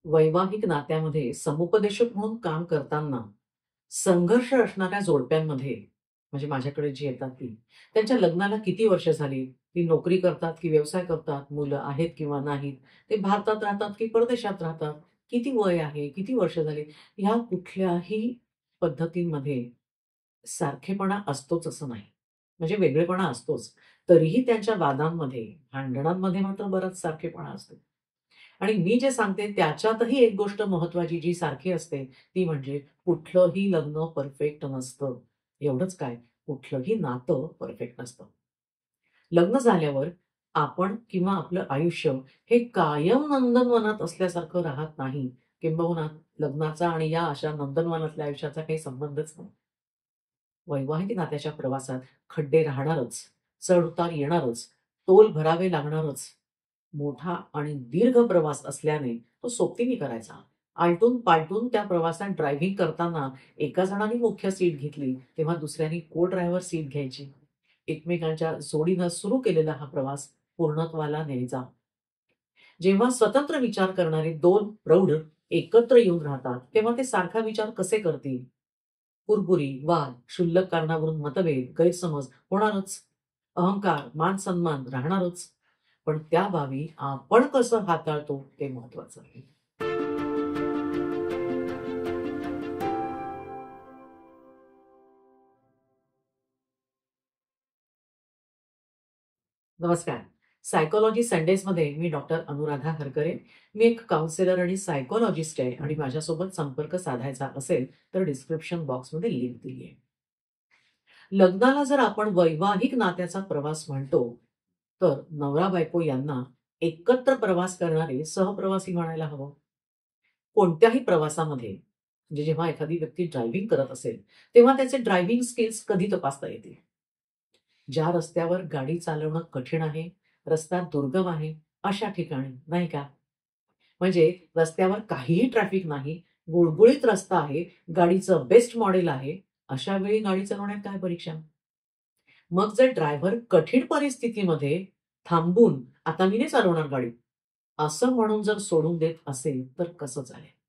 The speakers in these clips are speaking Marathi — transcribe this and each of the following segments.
वैवाहिक नात्यामध्ये समुपदेशक म्हणून काम करताना संघर्ष असणाऱ्या जोडप्यांमध्ये म्हणजे माझ्याकडे जी येतात ती, त्यांच्या लग्नाला किती वर्ष झाली, ती नोकरी करतात की व्यवसाय करतात, मुलं आहेत किंवा नाहीत, ते भारतात राहतात की परदेशात राहतात, किती वय आहे, किती वर्ष झाली, ह्या कुठल्याही पद्धतींमध्ये सारखेपणा असतोच असं नाही. म्हणजे वेगळेपणा असतोच. तरीही त्यांच्या वादांमध्ये, भांडणांमध्ये मात्र बराच सारखेपणा असतो. आणि मी जे सांगते त्याच्यातही एक गोष्ट महत्त्वाची जी सारखी असते, ती म्हणजे कुठलंही लग्न परफेक्ट नसतं. एवढंच काय, कुठलंही नातं परफेक्ट नसतं. लग्न झाल्यावर आपण किंवा आपलं आयुष्य हे कायम नंदनवनात असल्यासारखं राहत नाही. किंबहुना लग्नाचा आणि या अशा नंदनवनातल्या आयुष्याचा काही संबंधच नाही. वैवाहिक नात्याच्या प्रवासात खड्डे राहणारच, चढ-उतार येणारच, टोल भरावे लागणारच. मोठा आणि दीर्घ प्रवास असल्याने तो सोबतीने करायचा. आलटून-पालटून त्या प्रवासात ड्रायव्हिंग करताना एका जणाने मुख्य सीट घेतली, तेव्हा दुसऱ्याने को-ड्रायव्हर सीट घ्यायची. एकमेकांच्या जोडीनं सुरू केलेला हा प्रवास पूर्णत्वाला न्यायचा. जेव्हा स्वतंत्र विचार करणारे 2 प्रौढ एकत्र येऊन राहतात, तेव्हा ते सारखा विचार कसे करतील? कुरबुरी, वाद, क्षुल्लक कारणावरून मतभेद, गैरसमज होणारच. अहंकार, मान-सन्मान राहणारच. पण त्या बाबी आपण कसं हाताळतो ते महत्वाचं आहे. नमस्कार. सायकॉलॉजी संडेजमध्ये मी डॉक्टर अनुराधा हरकरे. मी एक काउन्सिलर आणि सायकॉलॉजिस्ट आहे आणि माझ्यासोबत संपर्क साधायचा असेल तर डिस्क्रिप्शन बॉक्समध्ये लिंक दिली आहे. लग्नाला जर आपण वैवाहिक नात्याचा प्रवास म्हणतो, तर नवरा-बायको यांना एकत्र प्रवास करणारे सहप्रवासी म्हणायला हवं. कोणत्याही प्रवासामध्ये म्हणजे जेव्हा एखादी व्यक्ती ड्रायव्हिंग करत असेल, तेव्हा त्याचे ड्रायव्हिंग स्किल्स कधी तपासता येतील? ज्या रस्त्यावर गाडी चालवणं कठीण आहे, रस्ता दुर्गम आहे, अशा ठिकाणी, नाही का? म्हणजे रस्त्यावर काहीही ट्रॅफिक नाही, गुळगुळीत रस्ता आहे, गाडीचं बेस्ट मॉडेल आहे, अशा वेळी गाडी चालवण्यात काय परीक्षा? मग जर ड्रायव्हर कठीण परिस्थितीमध्ये थांबून, "आता मी नाही चालवणार गाडी," असं म्हणून जर सोडून देत असेल, तर कसं चालेल?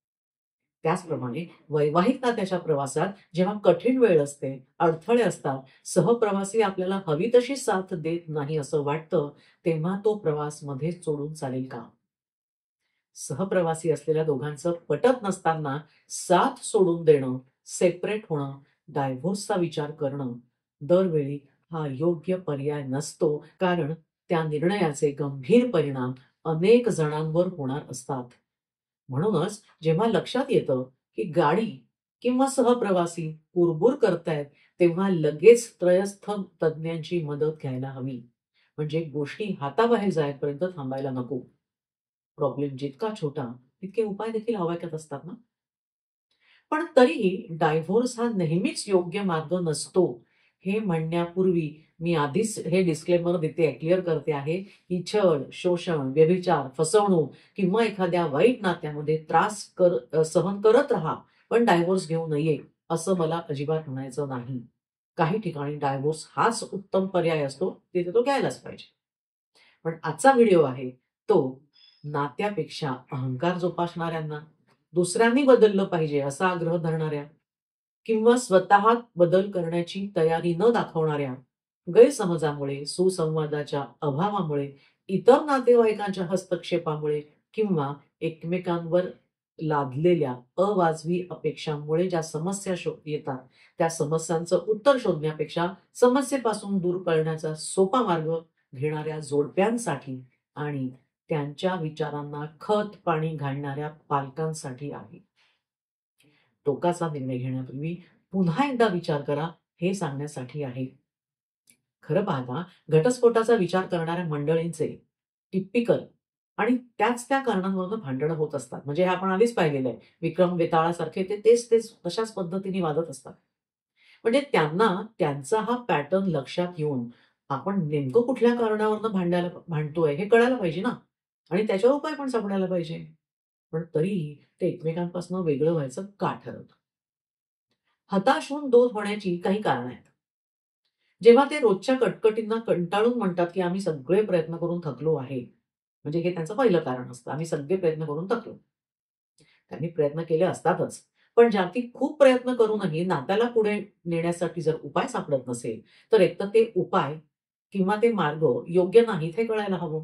त्याचप्रमाणे वैवाहिक नात्याच्या प्रवासात जेव्हा कठीण वेळ असते, अडथळे असतात, सहप्रवासी आपल्याला हवी तशी साथ देत नाही असं वाटतं, तेव्हा तो प्रवास मध्येच सोडून चालेल का? सहप्रवासी असलेल्या दोघांचं पटत नसताना साथ सोडून देणं, सेपरेट होणं, डायव्होर्सचा विचार करणं, दरवेळी हा योग्य पर्याय नसतो, कारण त्या निर्णयाचे गंभीर परिणाम अनेक जणांवर होणार असतात. म्हणूनच जेव्हा लक्षात येतं, की गाडी किंवा सहप्रवासी कुरबूर करतायत, तेव्हा लगेच त्रयस्थ तज्ञांची मदत घ्यायला हवी. म्हणजे गोष्टी हाताबाहेर जाईपर्यंत थांबायला नको. प्रॉब्लेम जितका छोटा, तितके उपाय देखील आवाक्यात असतात ना. पण तरीही डायव्होर्स हा नेहमीच योग्य मार्ग नसतो, हे म्हणण्यापूर्वी मी आधीच हे डिस्क्लेमर देते, क्लिअर करते आहे, की छळ, शोषण, व्यभिचार, फसवणूक किंवा एखाद्या वाईट नात्यामध्ये सहन करत राहा, पण डायव्होर्स घेऊ नये, असं मला अजिबात म्हणायचं नाही. काही ठिकाणी डायव्होर्स हाच उत्तम पर्याय असतो, तिथे तो घ्यायलाच पाहिजे. पण आजचा व्हिडिओ आहे तो नात्यापेक्षा अहंकार जोपासणाऱ्यांना, दुसऱ्यांनी बदललं पाहिजे असा आग्रह धरणाऱ्या किंवा स्वतः बदल करण्याची तयारी न दाखवणाऱ्या, गैरसमजामुळे, सुसंवादाच्या अभावामुळे, इतर नातेवाईकांच्या हस्तक्षेपामुळे किंवा एकमेकांवर लादलेल्या अवाजवी अपेक्षांमुळे ज्या समस्या येतात, त्या समस्यांचं उत्तर शोधण्यापेक्षा समस्येपासून दूर करण्याचा सोपा मार्ग घेणाऱ्या जोडप्यांसाठी आणि त्यांच्या विचारांना खत-पाणी घालणाऱ्या पालकांसाठी आहे. टोकाचा निर्णय घेण्यापूर्वी पुन्हा एकदा विचार करा, हे सांगण्यासाठी आहे. खरं पाहता घटस्फोटाचा विचार करणाऱ्या मंडळींचे टिपिकल आणि त्याच त्या कारणांवरून भांडणं होत असतात. म्हणजे हे आपण आधीच पाहिलेलं आहे. विक्रम वेताळासारखे ते तेच तशाच पद्धतीने वादत असतात. म्हणजे त्यांना त्यांचा हा पॅटर्न लक्षात येऊन आपण नेमकं कुठल्या कारणावरून भांडतोय हे कळायला पाहिजे ना आणि त्याच्यावर उपाय पण सापडायला पाहिजे. पण तरीही ते एकमेकांपासून वेगळं व्हायचं का ठरवतं? हताश होऊन दूर होण्याची काही कारणं आहेत. जेव्हा ते रोजच्या कटकटींना कंटाळून म्हणतात, की आम्ही सगळे प्रयत्न करून थकलो आहे. म्हणजे हे त्यांचं पहिलं कारण असतं. आम्ही सगळे प्रयत्न करून थकलो. त्यांनी प्रयत्न केले असतातच. पण जागतिक खूप प्रयत्न करूनही नात्याला पुढे नेण्यासाठी जर उपाय सापडत नसेल, तर एकतर ते उपाय किंवा ते मार्ग योग्य नाहीत हे कळायला हवं.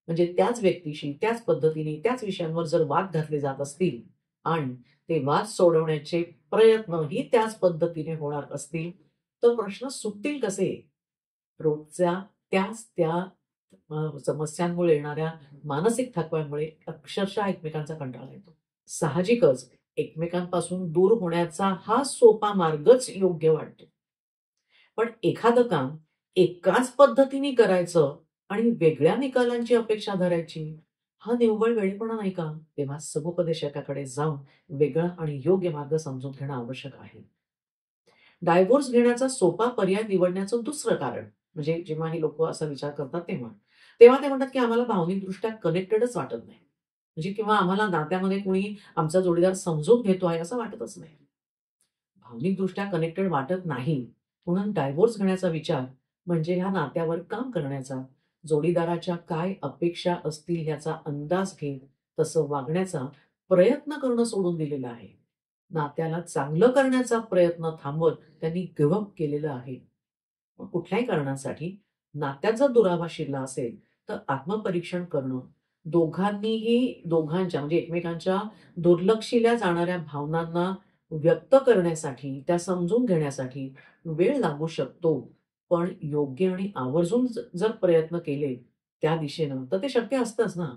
म्हणजे त्याच व्यक्तीशी, त्याच पद्धतीने, त्याच विषयांवर जर वाद घातले जात असतील आणि ते वाद सोडवण्याचे प्रयत्नही त्याच पद्धतीने होणार असतील, तर प्रश्न सुटतील कसे? रोजच्या त्याच त्या समस्यांमुळे येणाऱ्या मानसिक थकव्यामुळे अक्षरशः एकमेकांचा कंटाळा येतो. साहजिकच एकमेकांपासून दूर होण्याचा हा सोपा मार्गच योग्य वाटतो. पण एखादं काम एकाच पद्धतीने करायचं आणि वेगळ्या निकालांची अपेक्षा धरायची, हा निव्वळ वेडेपणा नाही का? तेव्हा समुपदेशकाकडे जाऊन वेगळा आणि योग्य मार्ग समजून घेणं आवश्यक आहे. डायव्होर्स घेण्याचा सोपा पर्याय निवडण्याचं दुसरं कारण, म्हणजे जेव्हा हे लोकं असा विचार करतात तेव्हा. तेव्हा ते म्हणतात, की आम्हाला भावनिकदृष्ट्या कनेक्टेडच वाटत नाही. म्हणजे किंवा आम्हाला नात्यामध्ये कोणी आमचा जोडीदार समजून घेतो आहे असं वाटतच नाही. भावनिकदृष्ट्या कनेक्टेड वाटत नाही, म्हणून डायव्होर्स घेण्याचा विचार म्हणजे ह्या नात्यावर काम करण्याचा, जोडीदाराच्या काय अपेक्षा असतील याचा अंदाज घेत तसं वागण्याचा प्रयत्न करणं सोडून दिलेलं आहे. नात्याला चांगलं करण्याचा प्रयत्न थांबवत त्यांनी गिव्ह केलेलं आहे. मग कुठल्याही कारणासाठी नात्यात जर दुरावा शिरला असेल, तर आत्मपरीक्षण करणं, दोघांनीही दोघांच्या म्हणजे एकमेकांच्या दुर्लक्षिल्या जाणाऱ्या भावनांना व्यक्त करण्यासाठी, त्या समजून घेण्यासाठी वेळ लागू शकतो. पण योग्य आणि आवर्जून जर प्रयत्न केले त्या दिशेनं, तर ते शक्य असतंच ना.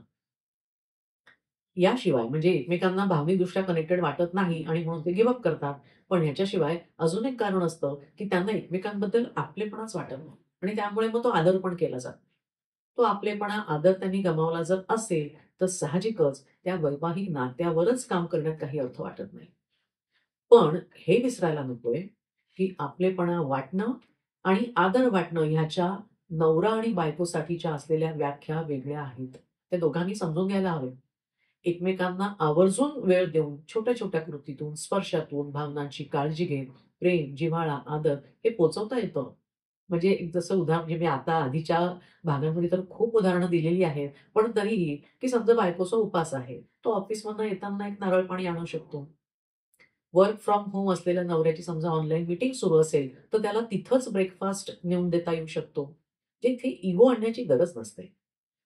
याशिवाय म्हणजे एकमेकांना भावनिकदृष्ट्या कनेक्टेड वाटत नाही आणि म्हणून ते गिव्ह करतात. पण ह्याच्याशिवाय अजून एक कारण असतं, की त्यांना एकमेकांबद्दल आपलेपणाच वाटत नाही आणि त्यामुळे मग तो आदर पण केला जातो. तो आपलेपणा, आदर त्यांनी गमावला जर असेल, तर साहजिकच त्या वैवाहिक नात्यावरच काम करण्यात काही अर्थ वाटत नाही. पण हे विसरायला नकोय, की आपलेपणा वाटणं आणि आदर वाटणं ह्याच्या नवरा आणि बायकोसाठीच्या असलेल्या व्याख्या वेगळ्या आहेत. त्या दोघांनी समजून घ्यायला हवे. एकमेकांना आवर्जून वेळ देऊन, छोट्या-छोट्या कृतीतून, स्पर्शातून, भावनांची काळजी घेत, प्रेम, जिव्हाळा, आदर हे पोहोचवता येतं. म्हणजे एक जसं उदाहरण म्हणजे मी आता आधीच्या भागांमध्ये तर खूप उदाहरणं दिलेली आहेत. पण तरीही, की समजा बायकोचा उपास आहे. तो ऑफिसमधनं येताना एक नारळ पाणी आणू शकतो. वर्क फ्रॉम होम असलेल्या नवऱ्याची समजा ऑनलाईन मीटिंग सुरू असेल, तर त्याला तिथंच ब्रेकफास्ट नेऊन देता येऊ शकतो. जे इथे इगो आणण्याची गरज नसते.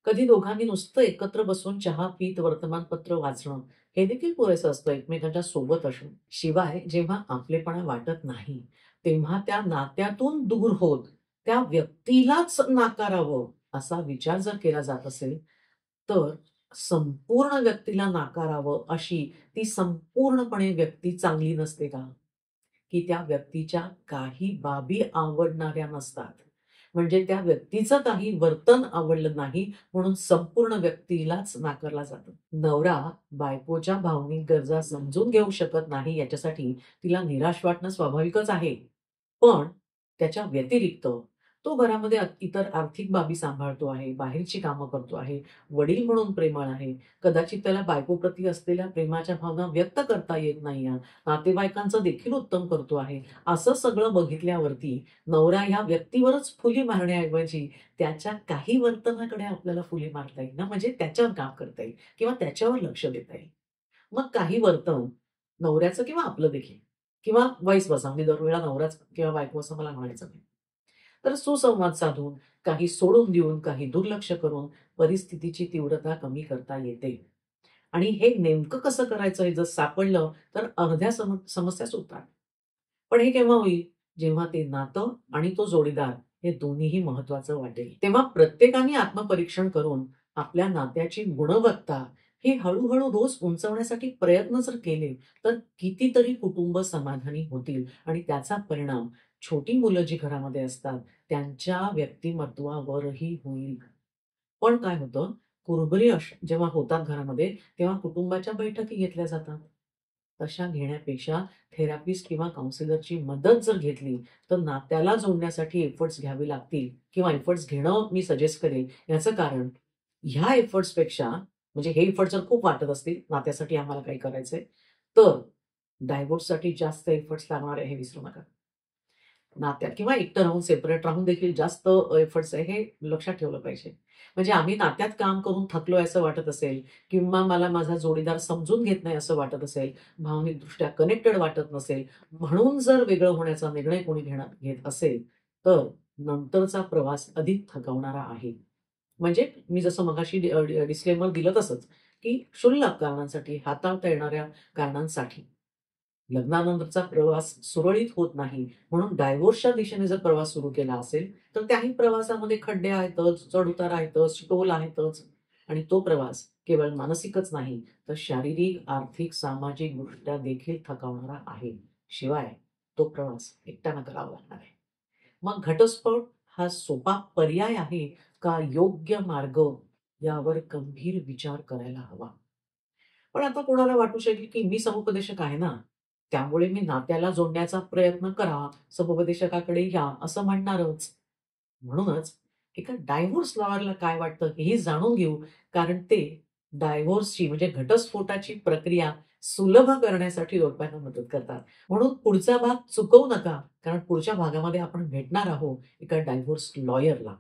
कधी दोघांनी नुसतं एकत्र बसून चहा पीत वर्तमानपत्र वाचणं, हे देखील पुरेसं असतं एकमेकांच्या सोबत असणं. शिवाय जेव्हा आपलेपणा वाटत नाही, तेव्हा त्या नात्यातून दूर होत, त्या व्यक्तीलाच नाकारावं असा विचार जर केला जात असेल, तर संपूर्ण व्यक्तीला नाकारावं अशी ती संपूर्णपणे व्यक्ती चांगली नसते का? की त्या व्यक्तीच्या काही बाबी आवडणाऱ्या नसतात. म्हणजे त्या व्यक्तीचं काही वर्तन आवडलं नाही म्हणून संपूर्ण व्यक्तीलाच नाकारला जातो. नवरा बायकोच्या भावनिक गरजा समजून घेऊ शकत नाही याच्यासाठी तिला निराश वाटणं स्वाभाविकच आहे. पण त्याच्या व्यतिरिक्त तो घरामध्ये इतर आर्थिक बाबी सांभाळतो आहे, बाहेरची कामं करतो आहे, वडील म्हणून प्रेमळ आहे. कदाचित त्याला बायकोप्रती असलेल्या प्रेमाच्या भावना व्यक्त करता येत नाहीये. नातेवाईकांचं देखील उत्तम करतो आहे. असं सगळं बघितल्यावरती नवरा ह्या व्यक्तीवरच फुली मारण्याऐवजी त्याच्या काही वर्तनाकडे आपल्याला फुली मारता येईल ना, म्हणजे त्याच्यावर काम करता येईल किंवा त्याच्यावर लक्ष देता येईल. मग काही वर्तन नवऱ्याचं किंवा आपलं देखील किंवा व्हाईस वर्सा म्हणजे दरवेळेला नवराच किंवा बायको असं मला म्हणायचं नाही. तर सुसंवाद साधून, काही सोडून देऊन, काही दुर्लक्ष करून परिस्थितीची तीव्रता कमी करता येते. आणि हे नेमकं कसं करायचं हे जर सापडलं, तर अर्ध्या समस्या सुटतात. पण हे केव्हा होईल? जेव्हा ते नातं आणि तो जोडीदार हे दोन्हीही महत्वाचं वाटेल. तेव्हा प्रत्येकाने आत्मपरीक्षण करून आपल्या नात्याची गुणवत्ता ही हळू रोज उंचावण्यासाठी प्रयत्न जर केले, तर कितीतरी कुटुंब समाधानी होतील आणि त्याचा परिणाम छोटी मुलं जी घरामध्ये असतात, त्यांच्या व्यक्तिमत्त्वावरही होईल. पण काय होतं, कुरबुरी जेव्हा होतात घरामध्ये, तेव्हा कुटुंबाच्या बैठकी घेतल्या जातात. तशा घेण्यापेक्षा थेरपिस्ट किंवा काउन्सिलरची मदत जर घेतली, तर नात्याला जोडण्यासाठी एफर्ट्स घ्यावे लागतील किंवा एफर्ट्स घेणं मी सजेस्ट करेन. याचं कारण ह्या एफर्ट्सपेक्षा म्हणजे हे एफर्ट्स जर खूप वाटत असतील, नात्यासाठी आम्हाला काही करायचंय, तर डायव्होर्ससाठी जास्त एफर्ट्स लागणार आहे हे विसरू नका. नात्यात किंवा एकटं राहून, सेपरेट राहून देखील जास्त एफर्ट्स आहे, हे लक्षात ठेवलं पाहिजे. म्हणजे आम्ही नात्यात काम करून थकलोय असं वाटत असेल किंवा मला माझा जोडीदार समजून घेत नाही असं वाटत असेल, भावनिकदृष्ट्या कनेक्टेड वाटत नसेल, म्हणून जर वेगळं होण्याचा निर्णय कोणी घेत असेल, तर नंतरचा प्रवास अधिक थकवणारा आहे. म्हणजे मी जसं मगाशी डिस्क्लेमर दिलं तसंच, की क्षुल्लक कारणांसाठी, हाताळता येणाऱ्या कारणांसाठी लग्नानंतरचा प्रवास सुरळीत होत नाही, म्हणून डायव्होर्सच्या दिशेने जर प्रवास सुरू केला असेल, तर त्याही प्रवासामध्ये खड्डे आहेतच, चढ-उतार आहेतच, टोल आहेतच आणि तो प्रवास केवळ मानसिकच नाही, तर शारीरिक, आर्थिक, सामाजिकदृष्ट्या देखील थकवणारा आहे. शिवाय तो प्रवास एकट्यानं करावा लागणार आहे. मग घटस्फोट हा सोपा पर्याय आहे का योग्य मार्ग यावर गंभीर विचार करायला हवा. पण आता कोणाला वाटू शकेल, की मी समुपदेशक आहे ना, त्यामुळे मी नात्याला जोडण्याचा प्रयत्न करा, समुपदेशकाकडे या, असं म्हणणारच. म्हणूनच एका डायव्होर्स लॉयरला काय वाटतं हेही जाणून घेऊ, कारण ते डायव्होर्सची म्हणजे घटस्फोटाची प्रक्रिया सुलभ करण्यासाठी लोकांना मदत करतात. म्हणून पुढचा भाग चुकवू नका, कारण पुढच्या भागामध्ये आपण भेटणार आहोत एका डायव्होर्स लॉयरला.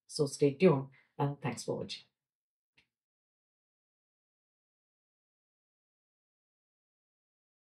So stay tuned and thanks for watching.